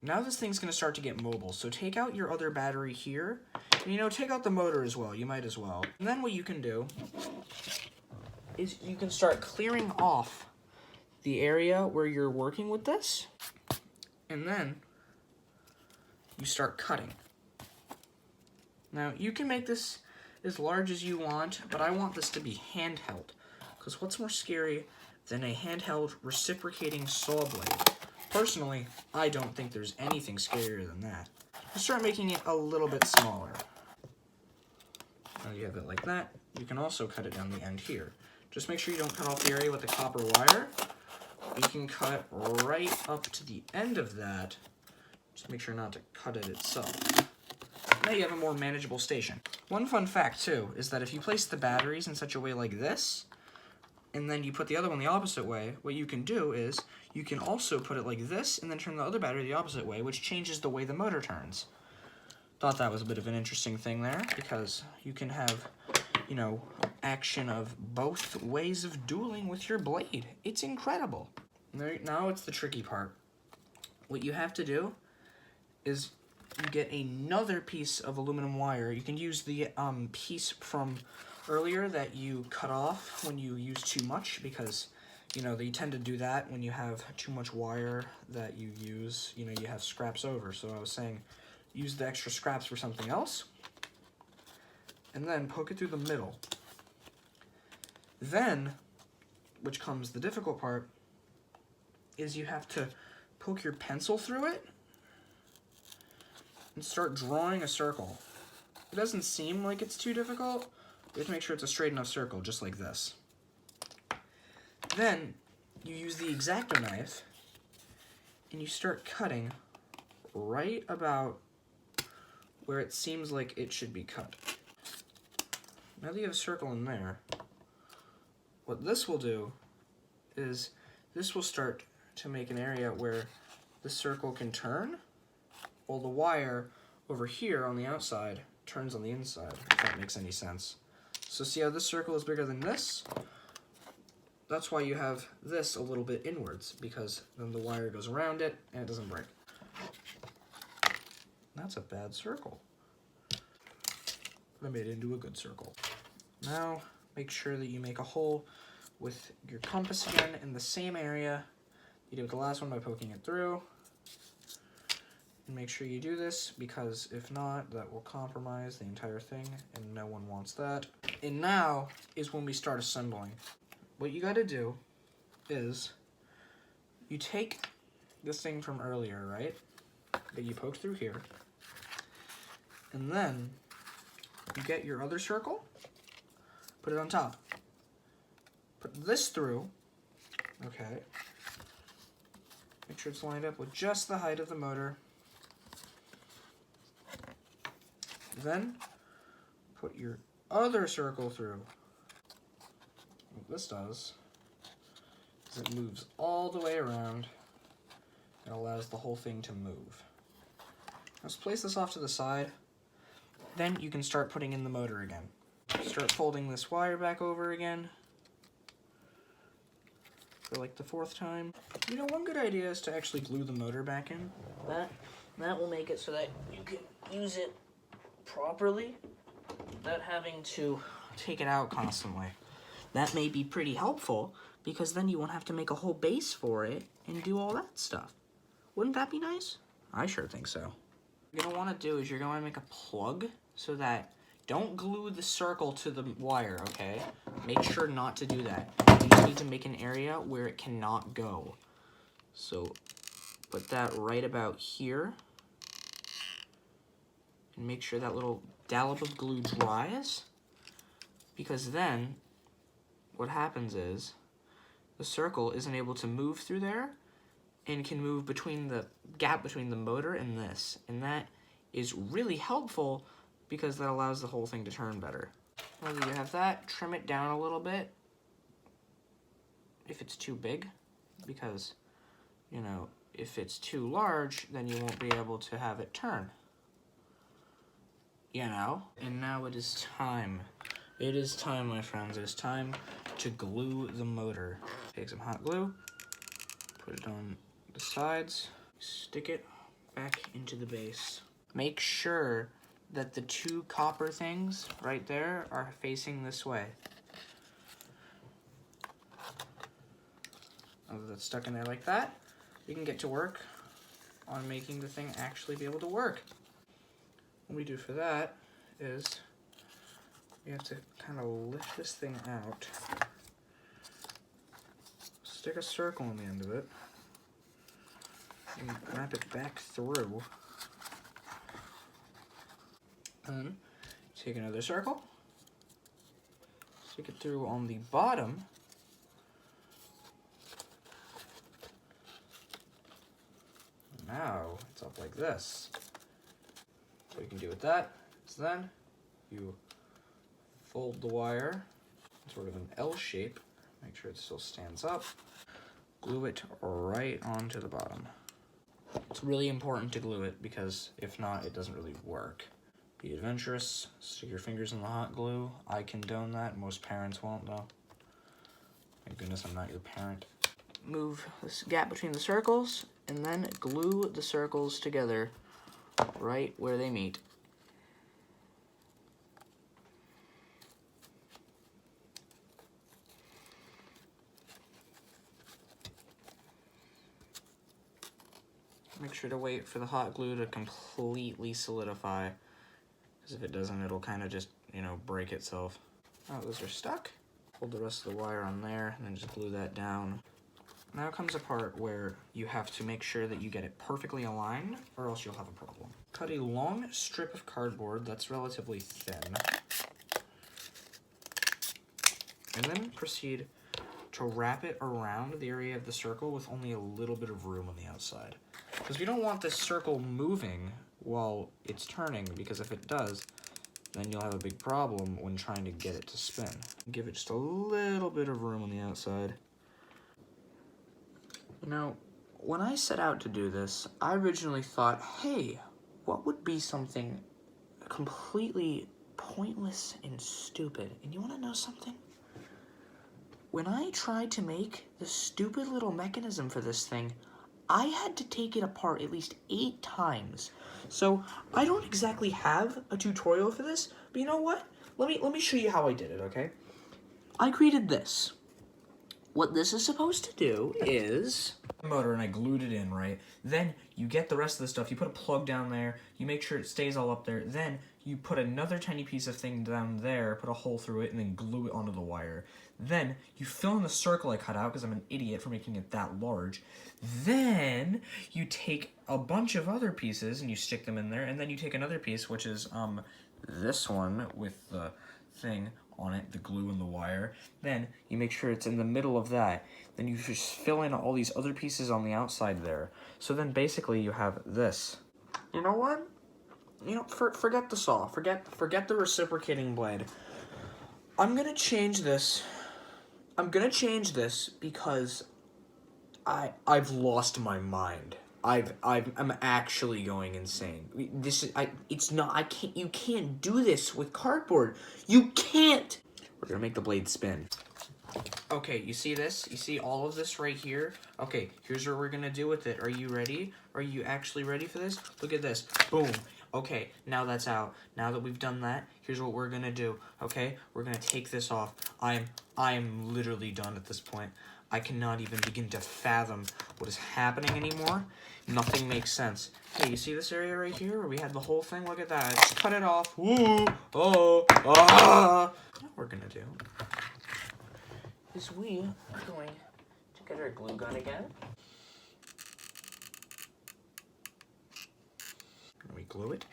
Now this thing's going to start to get mobile, so take out your other battery here, and take out the motor as well, you might as well. And then what you can do is you can start clearing off the area where you're working with this, and then you start cutting. Now you can make this as large as you want, but I want this to be handheld, because what's more scary than a handheld reciprocating saw blade? Personally, I don't think there's anything scarier than that. You start making it a little bit smaller. Now you have it like that. You can also cut it down the end here. Just make sure you don't cut off the area with the copper wire. You can cut right up to the end of that. Just make sure not to cut it itself. Now you have a more manageable station. One fun fact too is that if you place the batteries in such a way like this, and then you put the other one the opposite way, what you can do is you can also put it like this and then turn the other battery the opposite way, which changes the way the motor turns. Thought that was a bit of an interesting thing there, because you can have, action of both ways of dueling with your blade. It's incredible. Now it's the tricky part. What you have to do is you get another piece of aluminum wire. You can use the piece from earlier that you cut off when you use too much, because they tend to do that when you have too much wire that you use, you have scraps over. So I was saying use the extra scraps for something else, and then poke it through the middle. Then, which comes the difficult part, is you have to poke your pencil through it and start drawing a circle. It doesn't seem like it's too difficult. You have to make sure it's a straight enough circle, just like this. Then you use the X-Acto knife and you start cutting right about where it seems like it should be cut. Now that you have a circle in there, what this will do is this will start to make an area where the circle can turn, while the wire over here on the outside turns on the inside, if that makes any sense. So see how this circle is bigger than this? That's why you have this a little bit inwards, because then the wire goes around it and it doesn't break. That's a bad circle. But I made it into a good circle. Now, make sure that you make a hole with your compass again in the same area you did with the last one by poking it through. And make sure you do this, because if not, that will compromise the entire thing, and no one wants that. And now is when we start assembling. What you gotta do is you take this thing from earlier, right, that you poked through here, and then you get your other circle, put it on top. Put this through, okay. Make sure it's lined up with just the height of the motor. Then put your other circle through. What this does is it moves all the way around and allows the whole thing to move. Let's place this off to the side. Then you can start putting in the motor again. Start folding this wire back over again for like the 4th time. One good idea is to actually glue the motor back in. That will make it so that you can use it properly without having to take it out constantly. That may be pretty helpful, because then you won't have to make a whole base for it and do all that stuff. Wouldn't that be nice? I sure think so. What you're going to want to do is you're going to make a plug so that don't glue the circle to the wire, okay? Make sure not to do that. You just need to make an area where it cannot go. So put that right about here. And make sure that little dollop of glue dries. Because then what happens is the circle isn't able to move through there and can move between the gap between the motor and this. And that is really helpful, because that allows the whole thing to turn better. Now that you have that, trim it down a little bit if it's too big, because, if it's too large, then you won't be able to have it turn. And now it is time. It is time, my friends. It is time to glue the motor. Take some hot glue, put it on the sides, stick it back into the base. Make sure that the two copper things right there are facing this way. Now that it's stuck in there like that, you can get to work on making the thing actually be able to work. What we do for that is we have to kind of lift this thing out, stick a circle on the end of it, and wrap it back through. And then take another circle, stick it through on the bottom, now it's up like this. So what you can do with that is then you fold the wire in sort of an L shape, make sure it still stands up, glue it right onto the bottom. It's really important to glue it because if not, it doesn't really work. Be adventurous, stick your fingers in the hot glue. I condone that, most parents won't though. Thank goodness I'm not your parent. Move this gap between the circles and then glue the circles together right where they meet. Make sure to wait for the hot glue to completely solidify, because if it doesn't, it'll kind of just, you know, break itself. Now those are stuck. Hold the rest of the wire on there and then just glue that down. Now comes a part where you have to make sure that you get it perfectly aligned or else you'll have a problem. Cut a long strip of cardboard that's relatively thin. And then proceed to wrap it around the area of the circle with only a little bit of room on the outside. Because we don't want this circle moving while it's turning, because if it does, then you'll have a big problem when trying to get it to spin. Give it just a little bit of room on the outside. Now, when I set out to do this, I originally thought, hey, what would be something completely pointless and stupid? And you want to know something? When I tried to make the stupid little mechanism for this thing, I had to take it apart at least 8 times. So I don't exactly have a tutorial for this, but you know what? Let me show you how I did it, okay? I created this. What this is supposed to do is motor, and I glued it in, right? Then you get the rest of the stuff, you put a plug down there, you make sure it stays all up there, then you put another tiny piece of thing down there, put a hole through it, and then glue it onto the wire. Then you fill in the circle I cut out, because I'm an idiot for making it that large. Then you take a bunch of other pieces and you stick them in there, and then you take another piece, which is this one with the thing on it, the glue and the wire. Then you make sure it's in the middle of that. Then you just fill in all these other pieces on the outside there. So then basically you have this. You know what? You know, forget the saw. Forget the reciprocating blade. I'm gonna change this. I'm gonna change this because I've lost my mind. I'm actually going insane. You can't do this with cardboard. You can't! We're gonna make the blade spin. Okay, you see this? You see all of this right here? Okay, here's what we're gonna do with it. Are you ready? Are you actually ready for this? Look at this. Boom. Okay, now that's out. Now that we've done that, here's what we're gonna do, okay? We're gonna take this off. I am literally done at this point. I cannot even begin to fathom what is happening anymore. Nothing makes sense. Hey, you see this area right here where we had the whole thing? Look at that. I just cut it off. Woo! Oh! Ah! What we're gonna do is we are going to get our glue gun again. And we glue it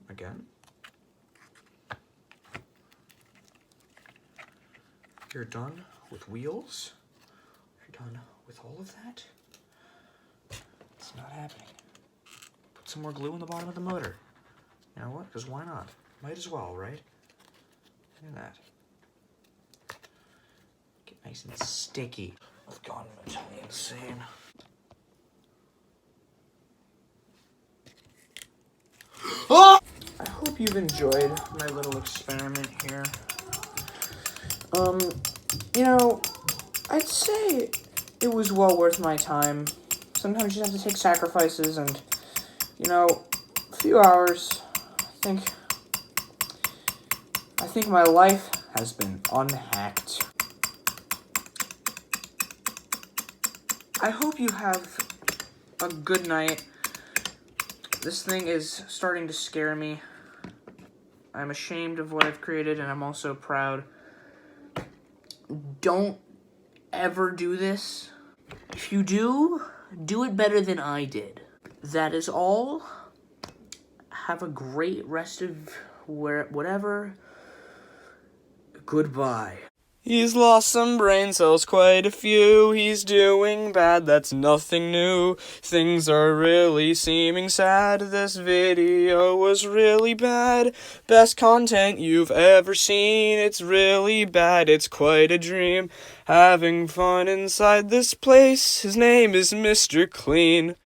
again. You're done with wheels. You're done with all of that. It's not happening. Put some more glue in the bottom of the motor. You know what? Because why not? Might as well, right? Look at that. Get nice and sticky. I've gone mentally insane. Ah! I hope you've enjoyed my little experiment here. You know, I'd say it was well worth my time. Sometimes you have to take sacrifices, and you know, a few hours, I think my life has been unhacked. I hope you have a good night. This thing is starting to scare me. I'm ashamed of what I've created, and I'm also proud. Don't ever do this. If you do it better than I did. That is all. Have a great rest of whatever. Goodbye. He's lost some brain cells, quite a few. He's doing bad, that's nothing new. Things are really seeming sad. This video was really bad. Best content you've ever seen. It's really bad, it's quite a dream. Having fun inside this place. His name is Mr. Clean.